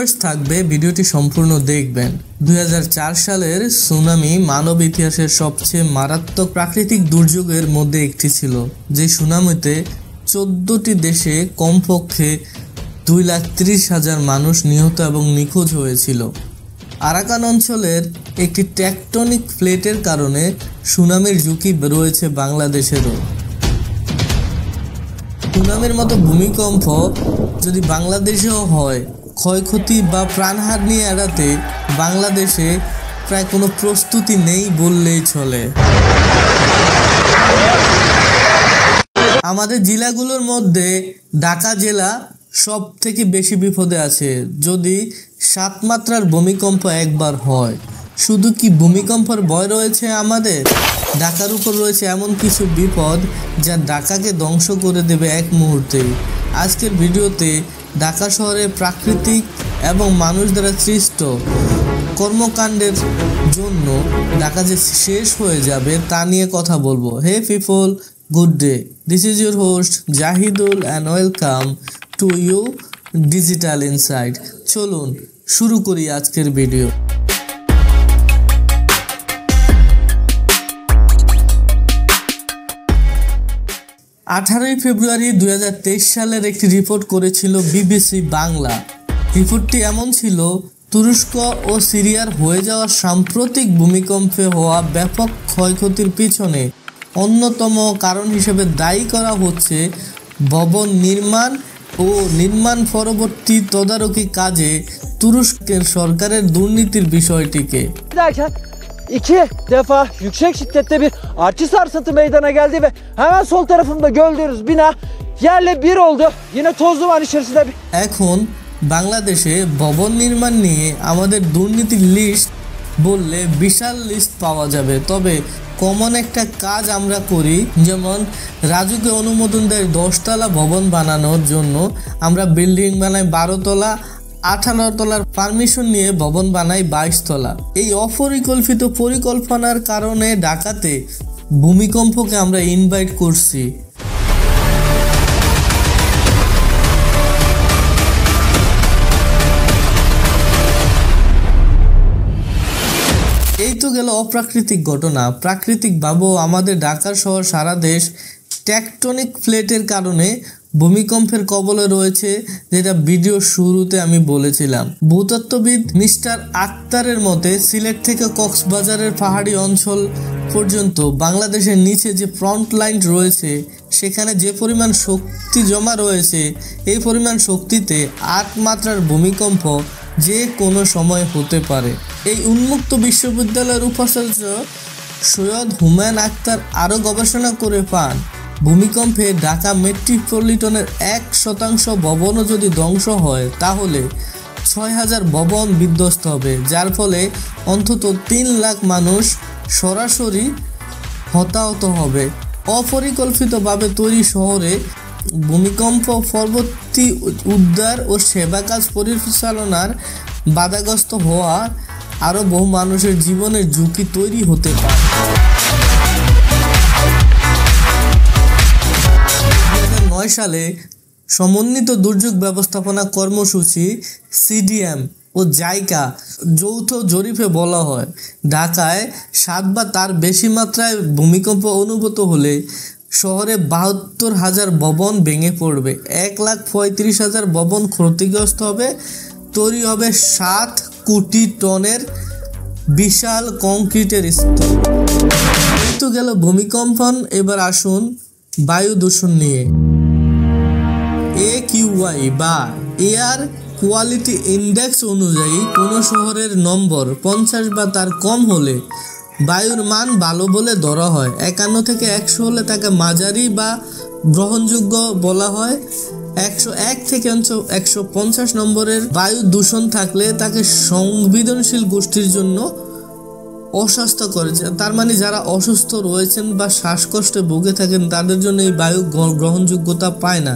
Request থাকবে ভিডিওটি সম্পূর্ণ দেখবেন। 2004 সালের সুনামি মানব ইতিহাসের সবচেয়ে মারাত্মক প্রাকৃতিক দুর্যোগের মধ্যে একটি ছিল। যে সুনামিতে 14টি দেশে কমপক্ষে 2,30,000 মানুষ নিহত এবং নিখোঁজ হয়েছিল। আরাকান অঞ্চলের একটি টেকটনিক প্লেটের কারণে সুনামির ঝুঁকি রয়েছে বাংলাদেশেরও। সুনামির মতো ভূমিকম্প যদি বাংলাদেশেও হয়, ক্ষয়ক্ষতি বা প্রাণহানি এড়াতে বাংলাদেশে প্রায় কোনো প্রস্তুতি নেই বললেই চলে। আমাদের জেলাগুলোর মধ্যে ঢাকা জেলা সব থেকে বেশি বিপদে আছে যদি 7 মাত্রার ভূমিকম্প একবার হয়। শুধু কি ভূমিকম্পের ভয় রয়েছে আমাদের, ঢাকার উপর রয়েছে এমন কিছু বিপদ যা ঢাকাকে ধ্বংস করে দেবে এক মুহূর্তেই। আজকের ভিডিওতে ঢাকা শহরের প্রাকৃতিক এবং মানুষ দ্বারা সৃষ্ট কর্মকাণ্ডের জন্য ঢাকা যে শেষ হয়ে যাবে তা নিয়ে কথা বলবো। Hey people, good day, this is your host Zahidul and welcome to you digital insight. চলুন শুরু করি আজকের ভিডিও। 18 ফেব্রুয়ারি 2023 সালের একটি রিপোর্ট করেছিল বিবিসি বাংলা। রিপোর্টটি এমন ছিল, তুরস্ক ও সিরিয়ার হয়ে যাওয়া সাম্প্রতিক ভূমিকম্পে হওয়া ব্যাপক ক্ষয়ক্ষতির পিছনে অন্যতম কারণ হিসেবে দায়ী করা হচ্ছে ভবন নির্মাণ ও নির্মাণ পরবর্তী তদারকি কাজে তুরস্কের সরকারের দুর্নীতির বিষয়টিকে। 2 defa yüksek şiddette bir artçı sarsıntı meydana geldi ve hemen sol tarafımda gördüğünüz bina yerle bir oldu. Yine toz duman içerisinde bir... এখন বাংলাদেশে ভবন নির্মাণ নিয়ে আমাদের দুর্নীতির লিস্ট বললে বিশাল লিস্ট পাওয়া যাবে। তবে কমন একটা কাজ আমরা করি, যেমন রাজুকে অনুমোদন দেয় 10 তলা ভবন বানানোর জন্য, আমরা বিল্ডিং বানাই 12 তলা, 18 তলার পারমিশন নিয়ে ভবন বানাই 22 তলা। এই অপরিকল্পিত পরিকল্পনার কারণে ঢাকাতে ভূমিকম্পকে আমরা ইনভাইট করছি। এই তো গেল অপ্রাকৃতিক ঘটনা। প্রাকৃতিকভাবেও আমাদের ঢাকা সহ সারা দেশ টেকটনিক প্লেটের কারণে ভূমিকম্পের কবলে রয়েছে, যেটা ভিডিও শুরুতে আমি বলেছিলাম। ভূতত্ত্ববিদ মিস্টার আক্তারের মতে সিলেট থেকে কক্সবাজারের পাহাড়ি অঞ্চল পর্যন্ত বাংলাদেশের নিচে যে ফ্রন্ট লাইন রয়েছে সেখানে যে পরিমাণ শক্তি জমা রয়েছে, এই পরিমাণ শক্তিতে 8 মাত্রার ভূমিকম্প যে কোনো সময় হতে পারে। এই উন্মুক্ত বিশ্ববিদ্যালয়ের উপাচার্য সৈয়দ হুমায়ুন আক্তার আরও গবেষণা করে পান, ভূমিকম্পে ঢাকা মেট্রোপলিটনের 1% ভবনও যদি ধ্বংস হয় তাহলে 6,000 ভবন বিধ্বস্ত হবে, যার ফলে অন্তত 3 লাখ মানুষ সরাসরি হতাহত হবে। অপরিকল্পিতভাবে তৈরি শহরে ভূমিকম্প পরবর্তী উদ্ধার ও সেবা কাজ পরিচালনার বাধাগ্রস্ত হওয়া আরও বহু মানুষের জীবনের ঝুঁকি তৈরি হতে পারে। 2009 সালে সমন্বিত দুর্যোগ ব্যবস্থাপনা কর্মসূচি সিডিএম ও জাইকা যৌথ জরিপে বলা হয়, ঢাকায় 7 বা তার বেশি মাত্রায় ভূমিকম্প অনুভূত হলে শহরে 72,000 ভবন ভেঙে পড়বে, 1,35,000 ভবন ক্ষতিগ্রস্ত হবে, তৈরি হবে 7 কোটি টনের বিশাল কংক্রিটের স্তূপ। এই তো গেল ভূমিকম্পন। এবার আসুন বায়ু দূষণ নিয়ে। AQI বা এয়ার কোয়ালিটি ইন্ডেক্স অনুযায়ী কোনো শহরের নম্বর 50 বা তার কম হলে বায়ুর মান ভালো বলে ধরা হয়। 51 থেকে 100 হলে তাকে মাঝারি বা গ্রহণযোগ্য বলা হয়। 101 থেকে 150 নম্বরের বায়ু দূষণ থাকলে তাকে সংবেদনশীল গোষ্ঠীর জন্য অস্বাস্থ্যকর, তার মানে যারা অসুস্থ রয়েছেন বা শ্বাসকষ্টে ভুগে থাকেন তাদের জন্য এই বায়ু গ্রহণযোগ্যতা পায় না।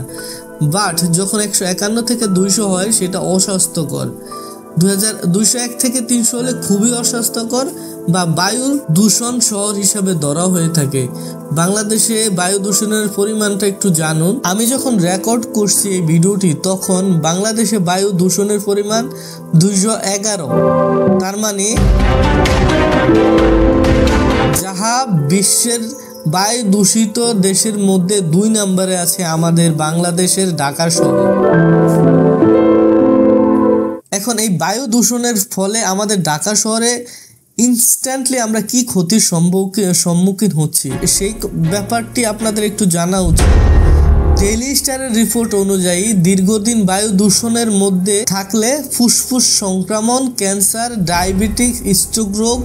বাট যখন 151 থেকে 200 হয় সেটা অস্বাস্থ্যকর। 201 থেকে 300 হলে খুবই অস্বাস্থ্যকর, বা বায়ু দূষণ শহর হিসাবে ধরা হয়ে থাকে। বাংলাদেশে বায়ু দূষণের পরিমাণটা একটু জানুন। আমি যখন রেকর্ড করছি এই ভিডিওটি তখন বাংলাদেশে বায়ু দূষণের পরিমাণ 211। তার মানে যাহা বিশ্বের বায়ু দূষিত দেশের মধ্যে 2 নম্বরে আছে আমাদের বাংলাদেশের ঢাকা শহর। এখন এই বায়ু দূষণের ফলে আমাদের ঢাকা শহরে ইনস্ট্যান্টলি আমরা কি ক্ষতির সম্মুখীন হচ্ছি সেই ব্যাপারটি আপনাদের একটু জানা উচিত। ডেইলি স্টারের রিপোর্ট অনুযায়ী দীর্ঘদিন বায়ু দূষণের মধ্যে থাকলে ফুসফুস সংক্রমণ, ক্যান্সার, ডায়াবেটিস, স্ট্রোক রোগ,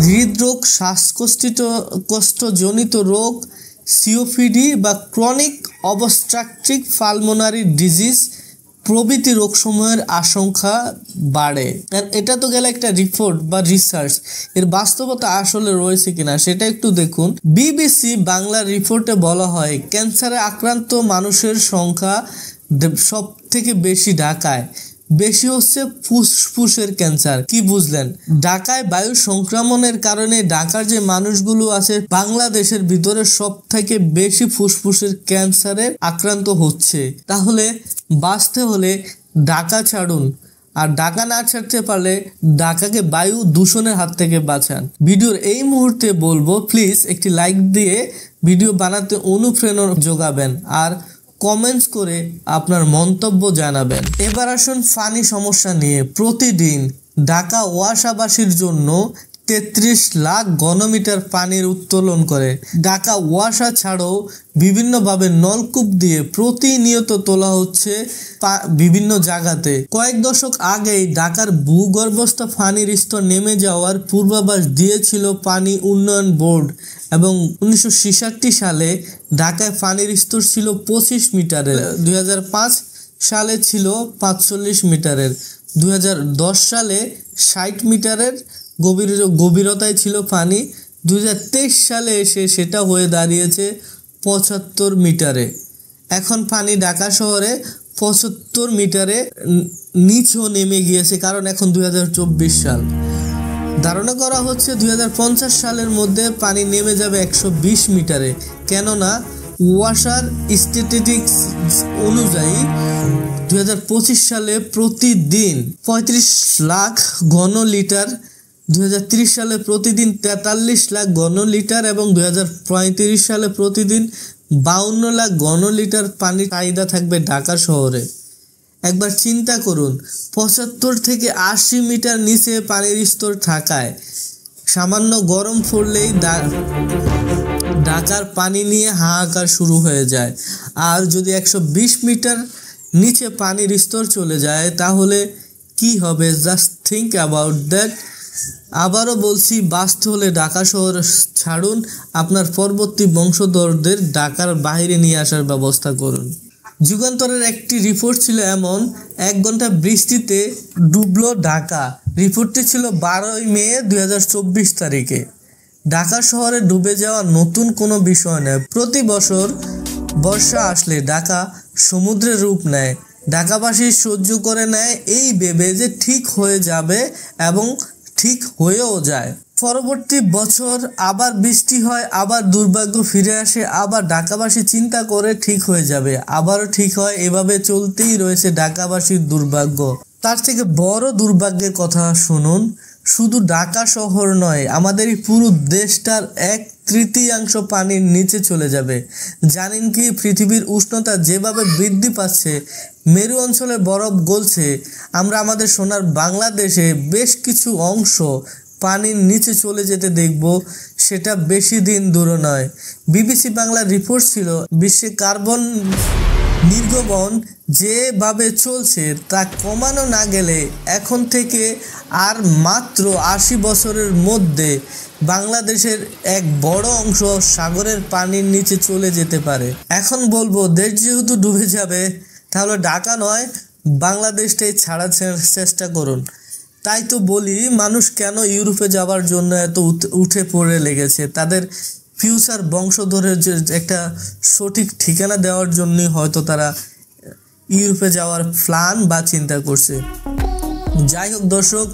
হৃদরোগ, শ্বাসকষ্টজনিত রোগ, সিওপিডি বা ক্রনিক অবস্ট্রাকটিভ পালমোনারি ডিজিজ প্রভৃতি রোগসমূহের আশঙ্কা বাড়ে। এটা তো গেল একটা রিপোর্ট বা রিসার্চ, এর বাস্তবতা আসলে রয়েছে কিনা সেটা একটু দেখুন। বিবিসি বাংলা রিপোর্টে বলা হয় ক্যান্সারে আক্রান্ত মানুষের সংখ্যা সব থেকে বেশি ঢাকায়, বেশি হচ্ছে ফুসফুসের ক্যান্সার। কি বুঝলেন? ঢাকায় বায়ু সংক্রমণের কারণে ঢাকার যে মানুষগুলো আছে বাংলাদেশের ভিতরে সব থেকে বেশি ফুসফুসের ক্যান্সারে আক্রান্ত হচ্ছে। তাহলে বাঁচতে হলে ঢাকা ছাড়ুন, আর ঢাকা না ছাড়তে পারলে ঢাকাকে বায়ু দূষণের হাত থেকে বাঁচান। ভিডিওর এই মুহূর্তে বলবো প্লিজ একটি লাইক দিয়ে ভিডিও বানাতে অনুপ্রেরণা যোগাবেন আর কমেন্টস করে আপনার মন্তব্য জানাবেন। এবার আসুন পানি সমস্যা নিয়ে। প্রতিদিন ঢাকা ওয়াসাবাসীর জন্য 33 লাখ ঘনমিটার পানির উত্তোলন করে। ঢাকা ওয়াসা ছাড়াও বিভিন্নভাবে নলকূপ দিয়ে প্রতিনিয়ত তোলা হচ্ছে বিভিন্ন জায়গাতে। কয়েক দশক আগেই ঢাকার ভূগর্ভস্থ পানির স্তর নেমে যাওয়ার পূর্বাভাস দিয়েছিল পানি উন্নয়ন বোর্ড এবং 1966 সালে ঢাকায় পানির স্তর ছিল 25 মিটারের, 2005 সালে ছিল 45 মিটারের, 2010 সালে 60 মিটারের গভীরতায় ছিল পানি, 2023 সালে এসে সেটা হয়ে দাঁড়িয়েছে 75 মিটারে। এখন পানি ঢাকা শহরে 75 মিটারে নিচেও নেমে গিয়েছে, কারণ এখন 2024 সাল। ধারণা করা হচ্ছে 2050 সালের মধ্যে পানি নেমে যাবে 120 মিটারে। কেননা ওয়াসার স্ট্যাটিস্টিক্স অনুযায়ী 2025 সালে প্রতিদিন 35 লাখ ঘন লিটার, 2030 সালে প্রতিদিন 43 লাখ ঘন লিটার এবং 2035 সালে প্রতিদিন 52 লাখ ঘন লিটার পানির চাহিদা থাকবে ঢাকা শহরে। একবার চিন্তা করুন, 75 থেকে 80 মিটার নিচে পানির স্তর থাকায় সামান্য গরম পড়লেই ঢাকার পানি নিয়ে হাহাকার শুরু হয়ে যায়। আর যদি 120 মিটার নিচে পানির স্তর চলে যায় তাহলে কি হবে? Just think about that. আবারও বলছি, বাঁচতে হলে ঢাকা শহর ছাড়ুন, আপনার পরবর্তী বংশধরদের ঢাকার বাইরে নিয়ে আসার ব্যবস্থা করুন। যুগান্তরের একটি রিপোর্ট ছিল এমন, 1 ঘন্টা বৃষ্টিতে ডুবলো ঢাকা। রিপোর্টটি ছিল 12 মে 2024 তারিখে। ঢাকা শহরে ডুবে যাওয়া নতুন কোনো বিষয় নয়। প্রতি বছর বর্ষা আসলে ঢাকা সমুদ্রের রূপ নেয়। ঢাকাবাসী সহ্য করে নেয় এই ভেবে যে ঠিক হয়ে যাবে এবং ঠিক হয়েও যায়। পরবর্তী বছর আবার বৃষ্টি হয়, আবার দুর্ভাগ্য ফিরে আসে, আবার ঢাকাবাসী চিন্তা করে ঠিক হয়ে যাবে, আবারও ঠিক হয়। এভাবে চলতেই রয়েছে ঢাকাবাসীর দুর্ভাগ্য। তার থেকে বড় দুর্ভাগ্যের কথা শুনুন, শুধু ঢাকা শহর নয়, আমাদের এই পুরো দেশটার 1/3 পানির নিচে চলে যাবে। জানেন কি, পৃথিবীর উষ্ণতা যেভাবে বৃদ্ধি পাচ্ছে, মেরু অঞ্চলে বরফ গলছে, আমরা আমাদের সোনার বাংলাদেশে বেশ কিছু অংশ পানির নিচে চলে যেতে দেখব, সেটা বেশি দিন দূরে নয়। বিবিসি বাংলার রিপোর্ট ছিল, বিশ্বে কার্বন নির্গমন যেভাবে চলছে তা কমানো না গেলে এখন থেকে আর মাত্র 80 বছরের মধ্যে বাংলাদেশের এক বড় অংশ সাগরের পানির নিচে চলে যেতে পারে। এখন বলবো, দেশ যেহেতু ডুবে যাবে তাহলে ঢাকা নয় বাংলাদেশটাই ছাড়ার চেষ্টা করুন। তাই তো বলি, মানুষ কেন ইউরোপে যাওয়ার জন্য এত উঠে পড়ে লেগেছে, তাদের ফিউচার বংশধরের যে একটা সঠিক ঠিকানা দেওয়ার জন্যই হয়তো তারা ইউরোপে যাওয়ার প্ল্যান বা চিন্তা করছে। যাই হোক দর্শক,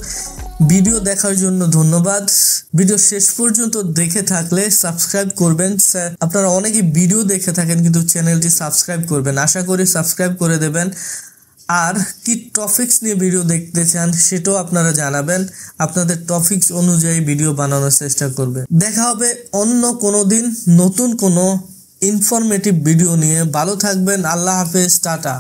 ভিডিও দেখার জন্য ধন্যবাদ। ভিডিও শেষ পর্যন্ত দেখে থাকলে সাবস্ক্রাইব করবেন। আপনারা অনেকে ভিডিও দেখে থাকেন কিন্তু চ্যানেলটি সাবস্ক্রাইব করবেন, আশা করি সাবস্ক্রাইব করে দেবেন। আর কি টপিকস নিয়ে ভিডিও দেখতে চান সেটাও আপনারা জানাবেন, আপনাদের টপিকস অনুযায়ী ভিডিও বানানোর চেষ্টা করবে। দেখা হবে অন্য কোনো দিন নতুন কোনো ইনফরমেটিভ ভিডিও নিয়ে। ভালো থাকবেন, আল্লাহ হাফেজ, টাটা।